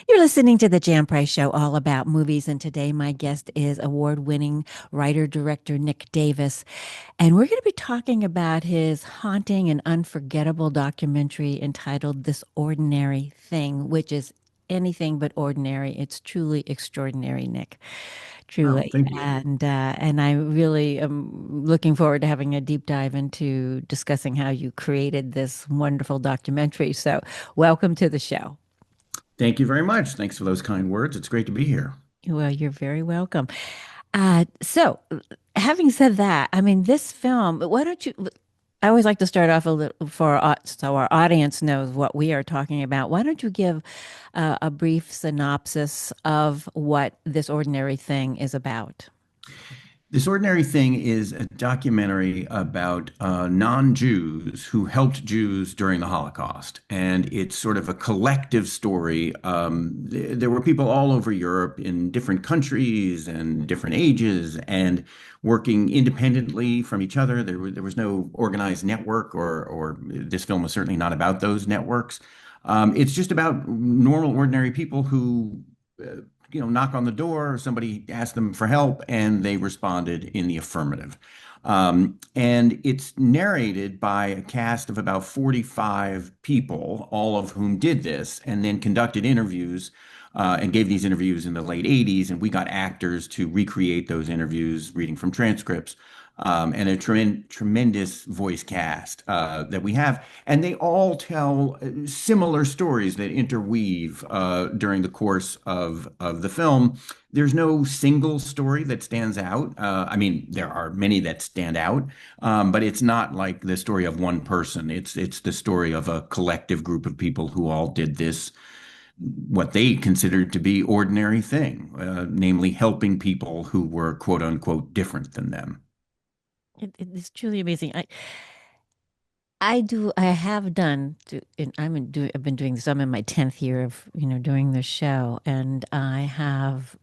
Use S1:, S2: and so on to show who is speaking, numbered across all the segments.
S1: You're listening to the Jan Price Show, all about movies. And today, my guest is award-winning writer-director Nick Davis. And we're going to be talking about his haunting and unforgettable documentary entitled This Ordinary Thing, which is anything but ordinary. It's truly extraordinary, Nick.
S2: Oh,
S1: Truly.
S2: thank you.
S1: And I really am looking forward to having a deep dive into discussing how you created this wonderful documentary. So, welcome to the show.
S2: Thank you very much. Thanks for those kind words. It's great to be here.
S1: Well, you're very welcome. Having said that, I mean, this film, why don't you? I always like to start off a little so our audience knows what we are talking about. Why don't you give a brief synopsis of what This Ordinary Thing is about?
S2: This Ordinary Thing is a documentary about non-Jews who helped Jews during the Holocaust. And it's sort of a collective story. There were people all over Europe in different countries and different ages and working independently from each other. There was no organized network, or this film is certainly not about those networks. It's just about normal, ordinary people who knock on the door, or somebody asked them for help, and they responded in the affirmative. And it's narrated by a cast of about 45 people, all of whom did this, and then conducted interviews and gave these interviews in the late 80s. And we got actors to recreate those interviews, reading from transcripts, and a tremendous voice cast that we have. And they all tell similar stories that interweave during the course of the film. There's no single story that stands out. I mean, there are many that stand out, but it's not like the story of one person. It's the story of a collective group of people who all did this, what they considered to be ordinary thing, namely helping people who were quote unquote different than them.
S1: It's truly amazing. I have done, and I've been doing this. I'm in my 10th year of, doing this show, and I have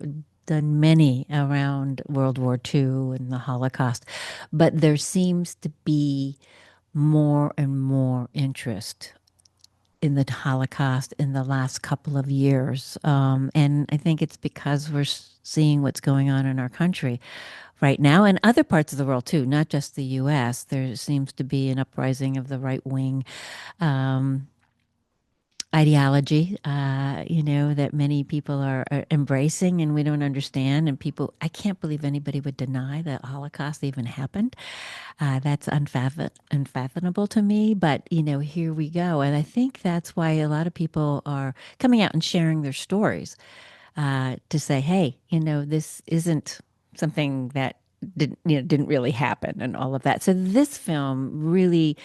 S1: done many around World War II and the Holocaust, but there seems to be more and more interest in the Holocaust in the last couple of years. And I think it's because we're seeing what's going on in our country right now and other parts of the world too, not just the US. There seems to be an uprising of the right wing um, ideology, that many people are embracing and we don't understand. And people, I can't believe anybody would deny that Holocaust even happened. That's unfathomable to me. But, here we go. And I think that's why a lot of people are coming out and sharing their stories to say, hey, this isn't something that didn't really happen and all of that. So this film really,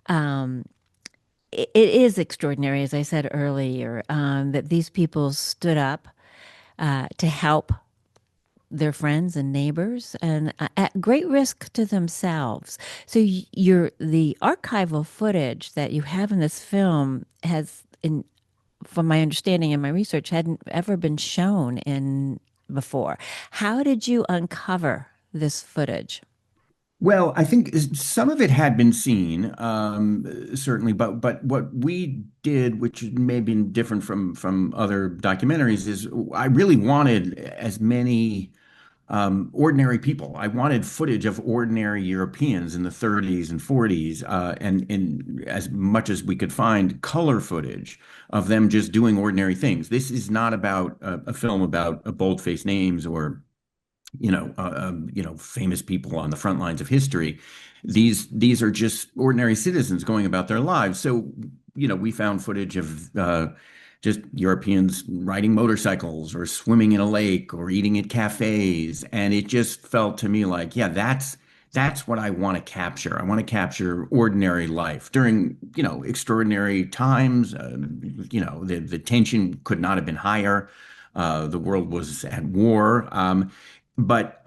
S1: um, it is extraordinary, as I said earlier, that these people stood up to help their friends and neighbors and at great risk to themselves. So the archival footage that you have in this film has, from my understanding and my research, hadn't ever been shown in before. How did you uncover this footage?
S2: Well, I think some of it had been seen, certainly, but what we did, which may have been different from other documentaries, is I really wanted as many ordinary people. I wanted footage of ordinary Europeans in the 30s and 40s, and as much as we could find color footage of them just doing ordinary things. This is not about a film about bold-faced names or famous people on the front lines of history. These are just ordinary citizens going about their lives. So, we found footage of just Europeans riding motorcycles or swimming in a lake or eating at cafes, and it just felt to me like, yeah, that's what I want to capture. I want to capture ordinary life during, extraordinary times. The tension could not have been higher. The world was at war. But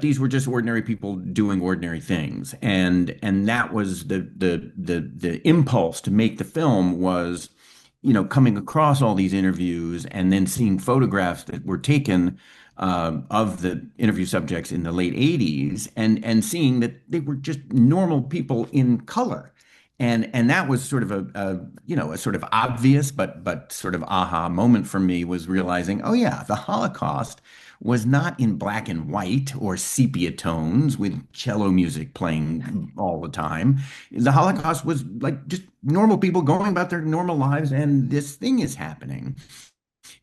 S2: these were just ordinary people doing ordinary things, and that was the impulse to make the film was, coming across all these interviews and then seeing photographs that were taken of the interview subjects in the late 80s, and seeing that they were just normal people in color. And that was sort of a sort of obvious but sort of aha moment for me, was realizing, oh yeah, the Holocaust was not in black and white or sepia tones with cello music playing all the time. The Holocaust was like just normal people going about their normal lives, and this thing is happening.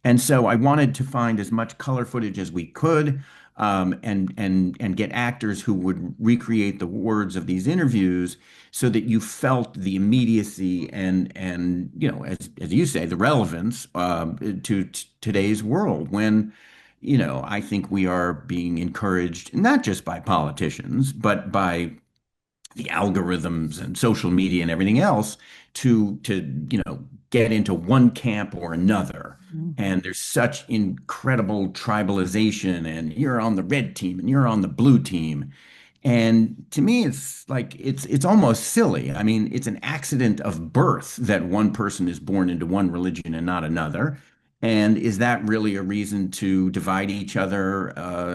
S2: And so I wanted to find as much color footage as we could, and get actors who would recreate the words of these interviews, so that you felt the immediacy and as you say, the relevance to today's world, when I think we are being encouraged not just by politicians but by the algorithms and social media and everything else to get into one camp or another.
S1: Mhm.
S2: And there's such incredible tribalization, and you're on the red team and you're on the blue team. And to me, it's like it's almost silly. I mean, it's an accident of birth that one person is born into one religion and not another. And is that really a reason to divide each other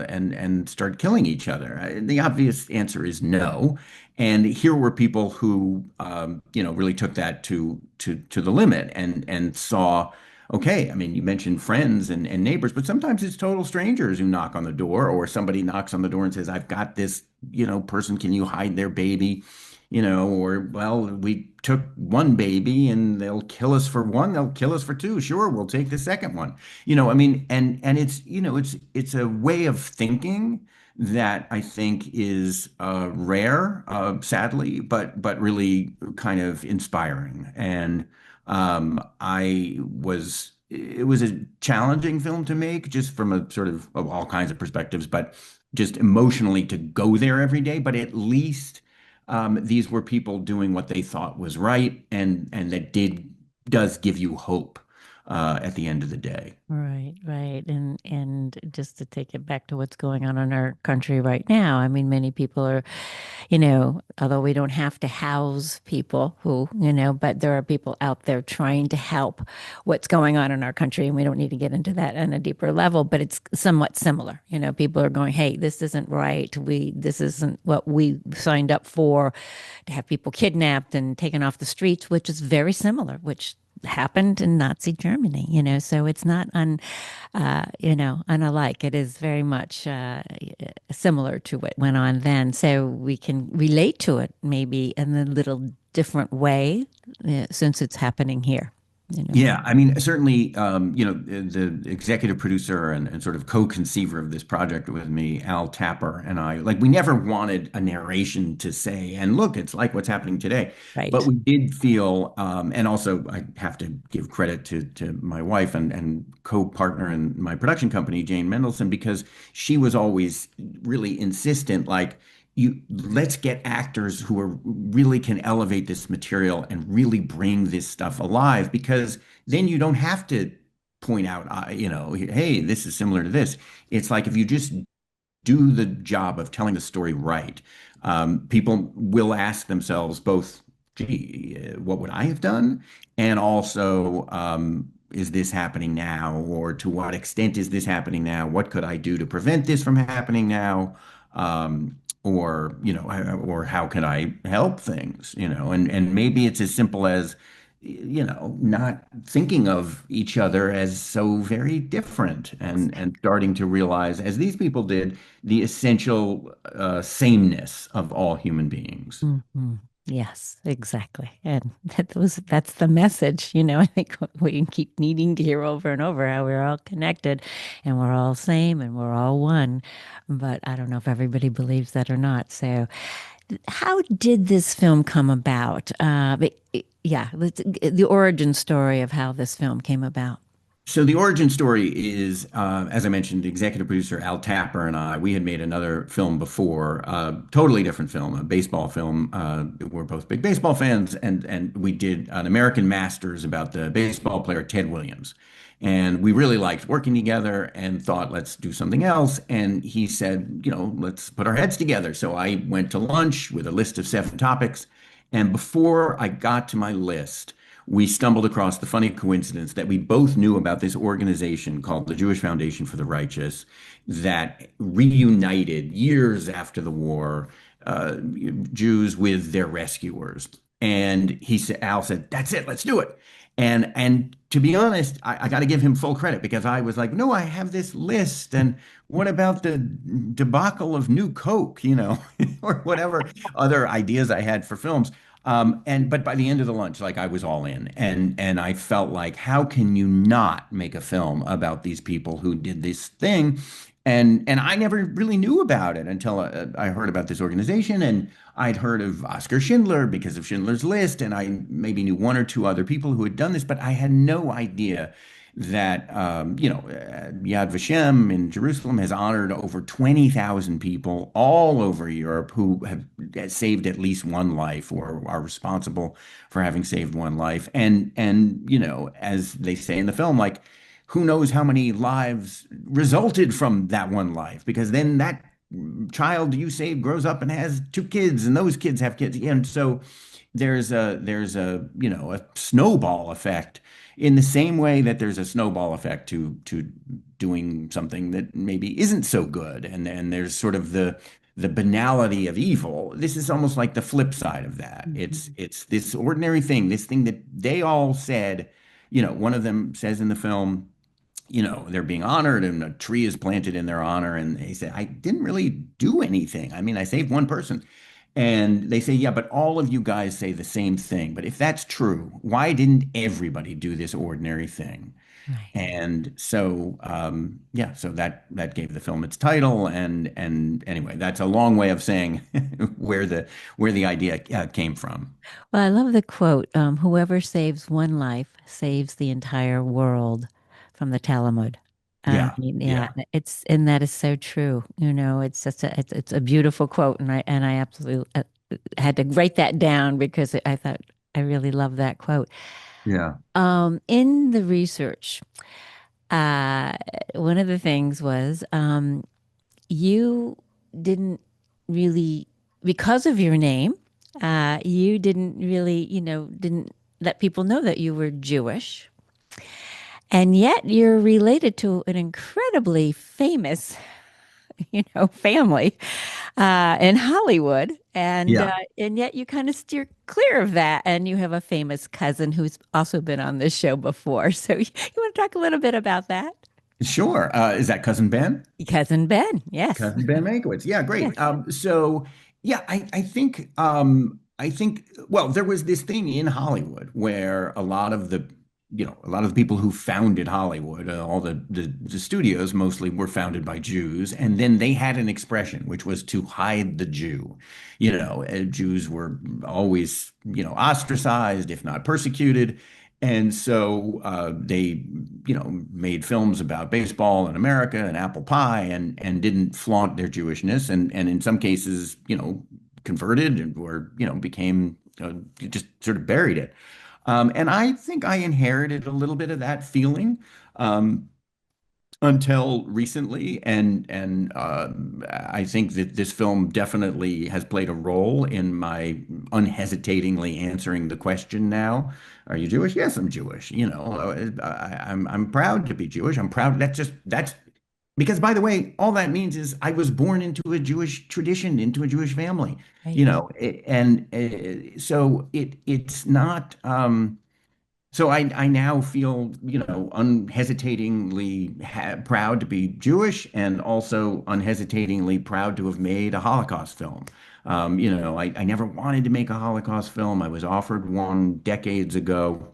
S2: and start killing each other? The obvious answer is no. And here were people who really took that to the limit, and saw, okay, I mean, you mentioned friends and neighbors, but sometimes it's total strangers who knock on the door, or somebody knocks on the door and says, I've got this, person, can you hide their baby? Or, well, we took one baby and they'll kill us for one, they'll kill us for two. Sure, we'll take the second one. I mean, and it's a way of thinking that I think is rare, sadly, but really kind of inspiring. And it was a challenging film to make, just from a sort of all kinds of perspectives, but just emotionally to go there every day. But at least these were people doing what they thought was right, and that does give you hope at the end of the day.
S1: Right, right. And just to take it back to what's going on in our country right now, I mean, many people are, although we don't have to house people who, but there are people out there trying to help what's going on in our country. And we don't need to get into that on a deeper level, but it's somewhat similar. People are going, hey, this isn't right. This isn't what we signed up for, to have people kidnapped and taken off the streets, which is very similar, which happened in Nazi Germany, so it's not unalike. It is very much similar to what went on then. So we can relate to it maybe in a little different way, since it's happening here, you know.
S2: Yeah, I mean, certainly, the executive producer and sort of co-conceiver of this project with me, Al Tapper, and I, like, we never wanted a narration to say, and look, it's like what's happening today. But
S1: Right.
S2: we did feel, and also I have to give credit to my wife and co-partner in my production company, Jane Mendelson, because she was always really insistent, like, let's get actors who are really can elevate this material and really bring this stuff alive, because then you don't have to point out, hey, this is similar to this. It's like, if you just do the job of telling the story right, people will ask themselves both, gee, what would I have done? And also, is this happening now? Or to what extent is this happening now? What could I do to prevent this from happening now? Or how can I help things? And maybe it's as simple as, not thinking of each other as so very different, and starting to realize, as these people did, the essential sameness of all human beings.
S1: Mhm. Yes, exactly. And that's the message, I think we can keep needing to hear over and over, how we're all connected and we're all same and we're all one. But I don't know if everybody believes that or not. So how did this film come about? Yeah, the origin story of how this film came about.
S2: So the origin story is, as I mentioned, the executive producer Al Tapper and I, we had made another film before, totally different film, a baseball film. We're both big baseball fans, and we did an American Masters about the baseball player Ted Williams. And we really liked working together and thought, let's do something else. And he said, let's put our heads together. So I went to lunch with a list of 7 topics. And before I got to my list, we stumbled across the funny coincidence that we both knew about this organization called the Jewish Foundation for the Righteous, that reunited years after the war Jews with their rescuers. And Al said, "That's it, let's do it." And to be honest, I got to give him full credit because I was like, "No, I have this list, and what about the debacle of New Coke, or whatever other ideas I had for films." And but by the end of the lunch, like I was all in, and I felt like, how can you not make a film about these people who did this thing? And I never really knew about it until I heard about this organization, and I'd heard of Oscar Schindler because of Schindler's List, and I maybe knew one or two other people who had done this, but I had no idea that Yad Vashem in Jerusalem has honored over 20,000 people all over Europe who have saved at least one life or are responsible for having saved one life. And as they say in the film, like, who knows how many lives resulted from that one life? Because then that child you saved grows up and has two kids, and those kids have kids. And so there's a a snowball effect in the same way that there's a snowball effect to doing something that maybe isn't so good. And there's sort of the banality of evil. This is almost like the flip side of that. It's
S1: Mhm.
S2: it's this ordinary thing, this thing that they all said, one of them says in the film, they're being honored and a tree is planted in their honor. And they say, I didn't really do anything. I mean, I saved one person. And they say, yeah, but all of you guys say the same thing. But if that's true, why didn't everybody do this ordinary thing?
S1: Right.
S2: And so, yeah, so that gave the film its title. And anyway, that's a long way of saying where the idea came from.
S1: Well, I love the quote, whoever saves one life saves the entire world from the Talmud. I
S2: Yeah,
S1: mean, yeah,
S2: yeah,
S1: and that is so true. It's just it's a beautiful quote, and I absolutely had to write that down because I thought I really love that quote.
S2: yeah,
S1: In the research, uh, one of the things was you didn't really, because of your name, you didn't really, didn't let people know that you were Jewish. And yet you're related to an incredibly famous, family in Hollywood.
S2: yeah.
S1: And yet you kind of steer clear of that. And you have a famous cousin who's also been on this show before. So you want to talk a little bit about that?
S2: Sure. Is that Cousin Ben?
S1: Cousin Ben. Yes.
S2: Cousin Ben Mankiewicz. Yeah, great.
S1: Yes.
S2: So yeah, I think well, there was this thing in Hollywood where a lot of the people who founded Hollywood, all the studios mostly were founded by Jews, and then they had an expression which was to hide the Jew. Jews were always, ostracized, if not persecuted. And so they made films about baseball in America and apple pie, and didn't flaunt their Jewishness, and in some cases, converted or became just sort of buried it. And I think I inherited a little bit of that feeling. Um, until recently, and I think that this film definitely has played a role in my unhesitatingly answering the question now. Are you Jewish? Yes, I'm Jewish. I'm proud to be Jewish. I'm proud. That's because, by the way, all that means is I was born into a Jewish tradition, into a Jewish family.
S1: Right.
S2: And so it's not. So I now feel, unhesitatingly proud to be Jewish, and also unhesitatingly proud to have made a Holocaust film. I never wanted to make a Holocaust film. I was offered one decades ago,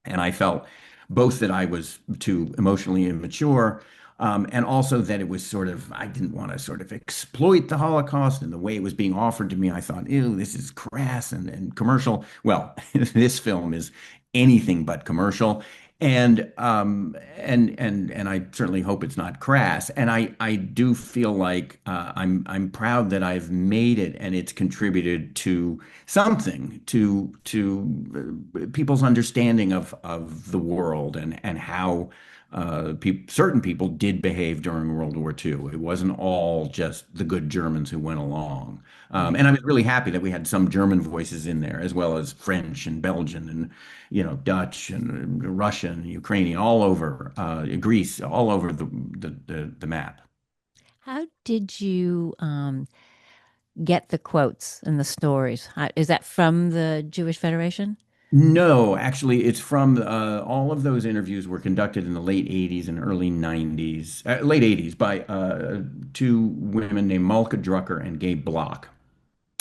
S2: and I felt both that I was too emotionally immature, and also that it was sort of, I didn't want to sort of exploit the Holocaust and the way it was being offered to me. I thought, ew, this is crass and commercial. Well, this film is anything but commercial. And I certainly hope it's not crass. And I do feel like I'm proud that I've made it, and it's contributed to something to people's understanding of the world, and how certain people did behave during World War II. It wasn't all just the good Germans who went along.
S1: Right.
S2: And I was really happy that we had some German voices in there, as well as French and Belgian and Dutch and Russian, Ukrainian, all over Greece, all over the map.
S1: How did you get the quotes and the stories? Is that from the Jewish Federation?
S2: No, actually, it's from all of those interviews were conducted in the late 80s and early 90s, late 80s by two women named Malka Drucker and Gabe Block.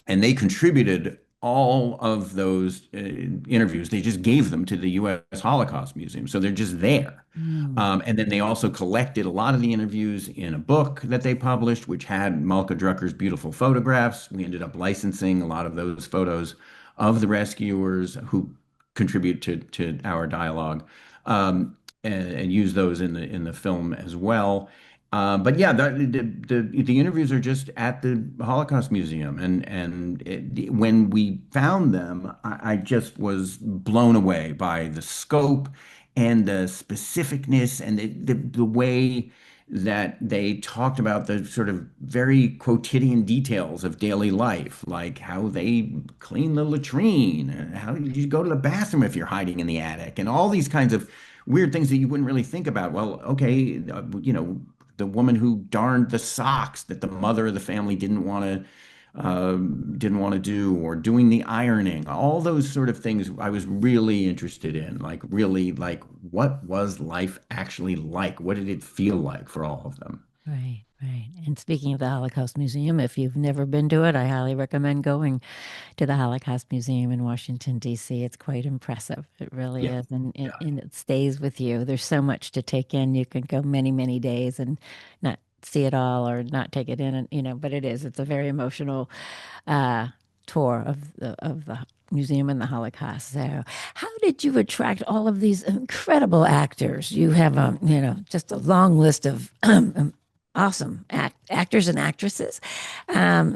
S2: And they contributed all of those interviews. They just gave them to the U.S. Holocaust Museum, so they're just there.
S1: Mm,
S2: And then they also collected a lot of the interviews in a book that they published, which had Malka Drucker's beautiful photographs. We ended up licensing a lot of those photos of the rescuers who contribute to our dialogue, and use those in the film as well. But yeah, the interviews are just at the Holocaust Museum, when we found them, I just was blown away by the scope and the specificness and the way that they talked about the sort of very quotidian details of daily life, like how they clean the latrine, and how you go to the bathroom if you're hiding in the attic, and all these kinds of weird things that you wouldn't really think about. Well, okay, the woman who darned the socks that the mother of the family didn't want to do, or doing the ironing, all those sort of things I was really interested in, like really like what was life actually like? What did it feel like for all of them?
S1: right, right. And speaking of the Holocaust Museum, if you've never been to it, I highly recommend going to the Holocaust Museum in Washington, D.C. It's quite impressive. It really
S2: Yeah.
S1: is.
S2: Yeah.
S1: And it stays with you. There's so much to take in. You can go many, many days and not see it all or not take it in. And, but it's a very emotional uh, tour of the museum and the Holocaust. So, how did you attract all of these incredible actors? You have just a long list of awesome actors and actresses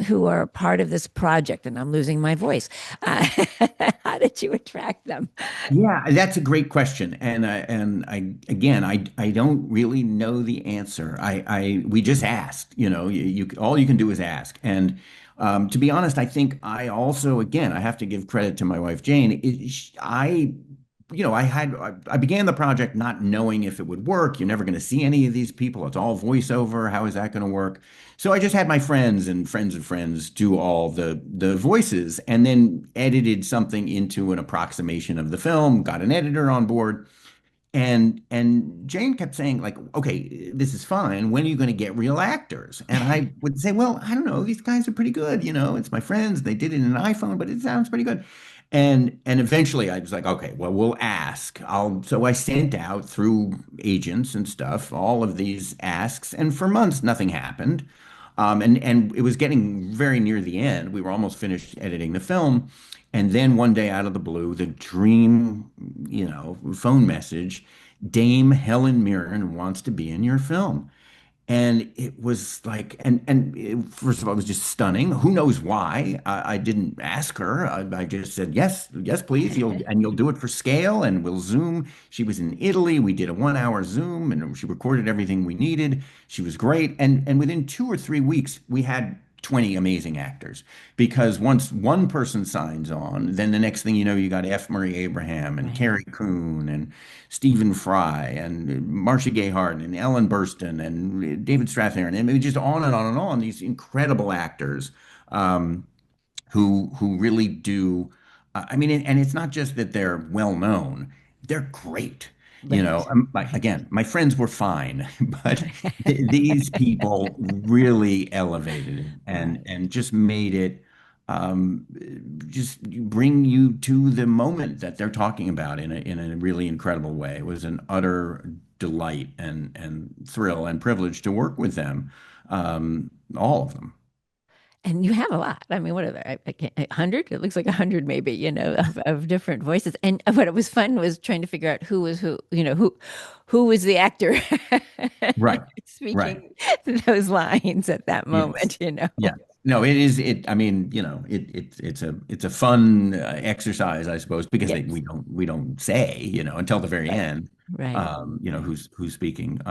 S1: who are part of this project, and I'm losing my voice. Uh, how did you attract them?
S2: Yeah, that's a great question, and I again, I don't really know the answer. We just asked. You all you can do is ask. And to be honest, I think I also, again, I have to give credit to my wife Jane. I began the project not knowing if it would work. You're never going to see any of these people. It's all voiceover. How is that going to work? So I just had my friends and friends of friends do all the voices, and then edited something into an approximation of the film, got an editor on board. And Jane kept saying, like, okay, this is fine. When are you going to get real actors? And I would say, well, I don't know. These guys are pretty good. It's my friends. They did it in an iPhone, but it sounds pretty good. And eventually I was like, okay, well, we'll ask. So I sent out through agents and stuff all of these asks, and for months nothing happened. And it was getting very near the end. We were almost finished editing the film. And then one day out of the blue, the dream, phone message, Dame Helen Mirren wants to be in your film. And it was like, first of all, it was just stunning. Who knows why? I didn't ask her. I just said, yes, yes, please. You'll do it for scale, and we'll Zoom. She was in Italy. We did a 1 hour Zoom, and she recorded everything we needed. She was great. And within 2 or 3 weeks, we had 20 amazing actors, because once one person signs on, then the next thing you know, you got F. Murray Abraham and
S1: Right.
S2: Carrie Coon and Stephen Fry and Marcia Gay Harden and Ellen Burstyn and David Strathairn, and just on and on and on. These incredible actors, um, who really do. I mean, and it's not just that they're well known; they're great.
S1: Right. Right.
S2: Again, my friends were fine, but these people really elevated it, and
S1: Right.
S2: and just made it, um, just bring you to the moment that they're talking about in a really incredible way. It was an utter delight and thrill and privilege to work with them, all of them.
S1: And you have a lot. I mean, what are there? I can't, 100? It looks like 100 maybe, of different voices. And what was fun was trying to figure out who was who, who was the actor
S2: Right, right.
S1: speaking those lines at that
S2: Yes.
S1: moment.
S2: Yeah. No, it is it. I mean, it's a fun exercise, I suppose, because
S1: Yes.
S2: we don't say, until the very
S1: Right.
S2: end,
S1: Right. Right.
S2: who's speaking.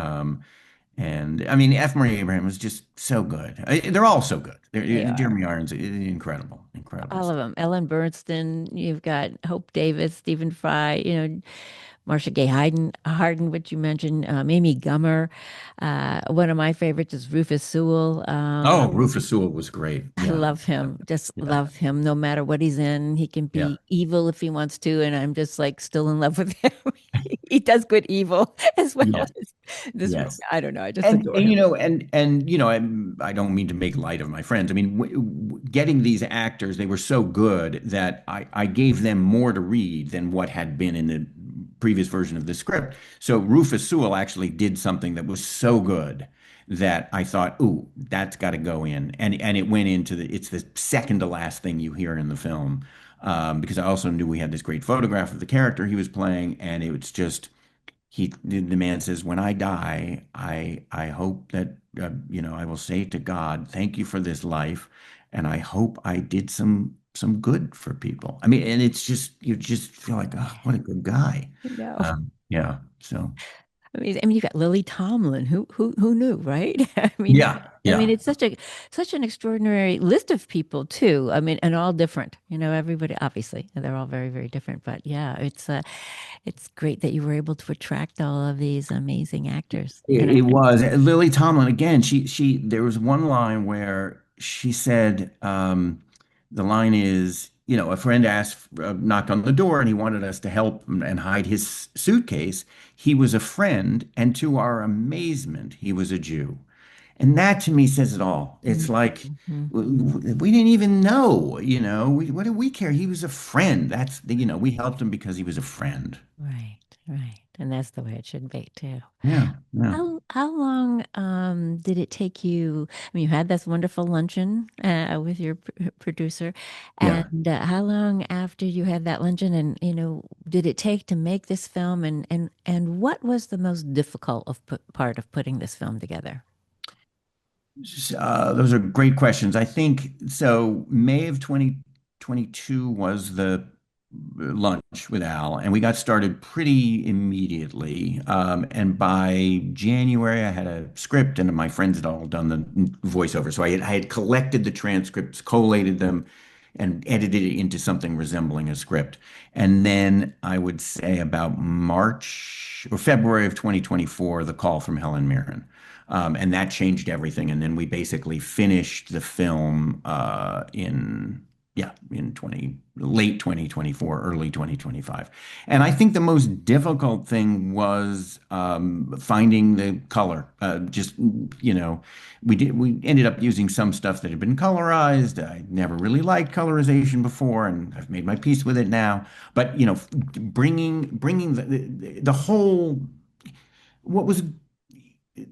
S2: And I mean, F. Murray Abraham was just so good. They're all so good.
S1: They are.
S2: Jeremy Irons, incredible, incredible
S1: All of
S2: stuff.
S1: them. Ellen Bernstein, you've got Hope Davis, Stephen Fry, Marcia Gay Harden, which you mentioned, Amy Gummer. One of my favorites is Rufus Sewell.
S2: Oh, Rufus Sewell was great.
S1: I
S2: Yeah.
S1: love him. Just
S2: Yeah.
S1: love him no matter what he's in. He can
S2: Yeah.
S1: be evil if he wants to, and I'm just like still in love with him. He does good evil as well
S2: Yes.
S1: as this.
S2: Yes.
S1: I don't know. I just
S2: And,
S1: adore
S2: and
S1: him.
S2: you know, and you know, I don't mean to make light of my friends. I mean, getting these actors, they were so good that I gave them more to read than what had been in the previous version of the script. So Rufus Sewell actually did something that was so good that I thought, ooh, that's got to go in, and it went into it's the second to last thing you hear in the film, because I also knew we had this great photograph of the character he was playing, and it was just the man says, when I die, I hope that I will say to God, thank you for this life, and I hope I did some good for people. I mean, and it's just you just feel like, oh, what a good guy.
S1: I know.
S2: Yeah. So
S1: I mean, you've got Lily Tomlin. Who knew, right?
S2: yeah,
S1: I mean,
S2: yeah.
S1: it's such an extraordinary list of people too. I mean, and all different. Everybody obviously they're all very, very different. But yeah, it's great that you were able to attract all of these amazing actors. And
S2: It was Lily Tomlin again. She there was one line where she said, the line is, a friend asked, knocked on the door, and he wanted us to help and hide his suitcase. He was a friend, and to our amazement, he was a Jew. And that to me says it all. It's like
S1: Mhm.
S2: we didn't even know, what do we care? He was a friend. We helped him because he was a friend.
S1: Right, right, and that's the way it should be too.
S2: Yeah, yeah,
S1: How long did it take you? I mean, you had this wonderful luncheon with your producer,
S2: yeah.
S1: and how long after you had that luncheon, and did it take to make this film, and what was the most difficult part of putting this film together?
S2: Those are great questions. I think so. May of 2022 was the lunch with Al, and we got started pretty immediately. And by January, I had a script, and my friends had all done the voiceover. So I had collected the transcripts, collated them, and edited it into something resembling a script. And then I would say about March or February of 2024, the call from Helen Mirren. And that changed everything. And then we basically finished the film in late 2024, early 2025. And I think the most difficult thing was finding the color. We ended up using some stuff that had been colorized. I never really liked colorization before, and I've made my peace with it now. But bringing the whole what was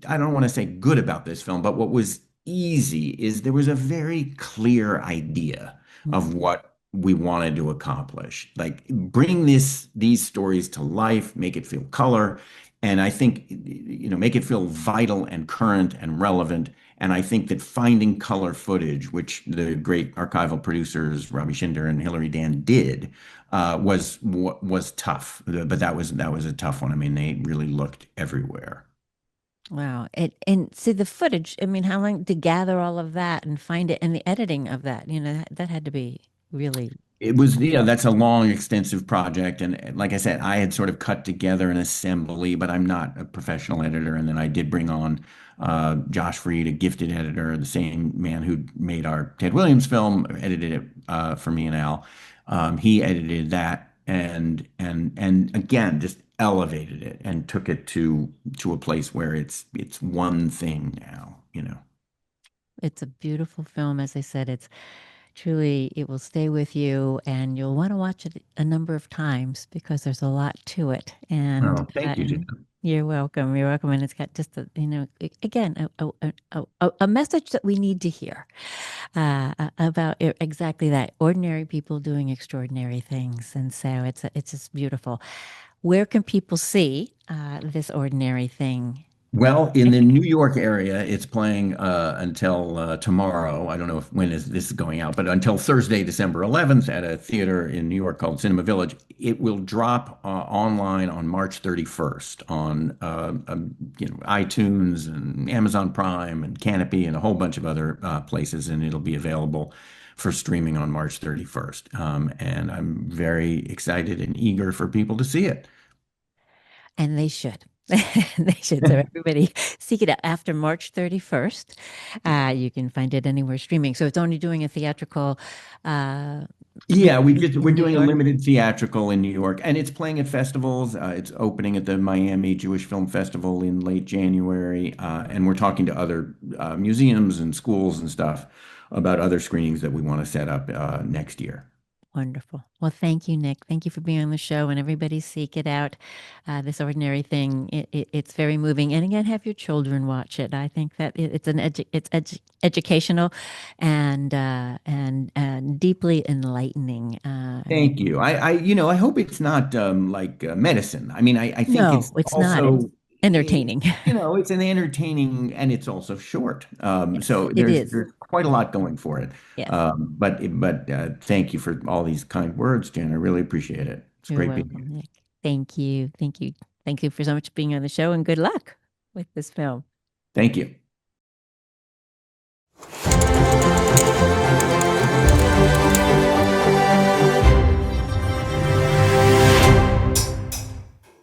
S2: I don't want to say good about this film, but what was easy is there was a very clear idea of what we wanted to accomplish. Like bring these stories to life, make it feel color, and I think make it feel vital and current and relevant. And I think that finding color footage, which the great archival producers Robbie Shinder and Hilary Dan did, was tough. But that was a tough one. I mean, they really looked everywhere.
S1: Wow. And see the footage, I mean, how long to gather all of that and find it and the editing of that, that had to be really
S2: It was, that's a long, extensive project. And like I said, I had sort of cut together an assembly, but I'm not a professional editor. And then I did bring on Josh Freed, a gifted editor, the same man who made our Ted Williams film, edited it for me and Al. He edited that and again, just elevated it and took it to a place where it's one thing now.
S1: it's a beautiful film. As I said, it's truly, it will stay with you and you'll want to watch it a number of times because there's a lot to it.
S2: Oh, thank you,
S1: And
S2: Jim.
S1: you're welcome. You're welcome. And it's got just again, a message that we need to hear about exactly that ordinary people doing extraordinary things. And so it's just beautiful. Where can people see this ordinary thing?
S2: Well, in the New York area, it's playing until tomorrow. I don't know when this is going out, but until Thursday, December 11th, at a theater in New York called Cinema Village. It will drop online on March 31st on iTunes and Amazon Prime and Canopy and a whole bunch of other places, and it'll be available for streaming on March 31st. And I'm very excited and eager for people to see it.
S1: And they should. They should. So everybody seek it out after March 31st. You can find it anywhere streaming. So it's only doing a theatrical uh,
S2: Yeah,
S1: release
S2: we're
S1: in New
S2: doing a
S1: York.
S2: limited theatrical in New York, and it's playing at festivals. It's opening at the Miami Jewish Film Festival in late January, and we're talking to other museums and schools and stuff about other screenings that we want to set up next year.
S1: Wonderful. Well, thank you, Nick. Thank you for being on the show, and everybody seek it out. This ordinary thing, it's very moving. And again, have your children watch it. I think that it's educational and deeply enlightening.
S2: Thank you. I hope it's not like medicine. I mean, I think
S1: No,
S2: it's
S1: it's not. It's
S2: also,
S1: entertaining.
S2: it's an entertaining and it's also short.
S1: Yes,
S2: So
S1: it is.
S2: there's quite a lot going for it.
S1: Yes,
S2: But thank you for all these kind words, Jen. I really appreciate it. It's
S1: you're
S2: great being
S1: welcome,
S2: here.
S1: Nick. Thank you. Thank you. Thank you for so much being on the show, and good luck with this film.
S2: Thank you.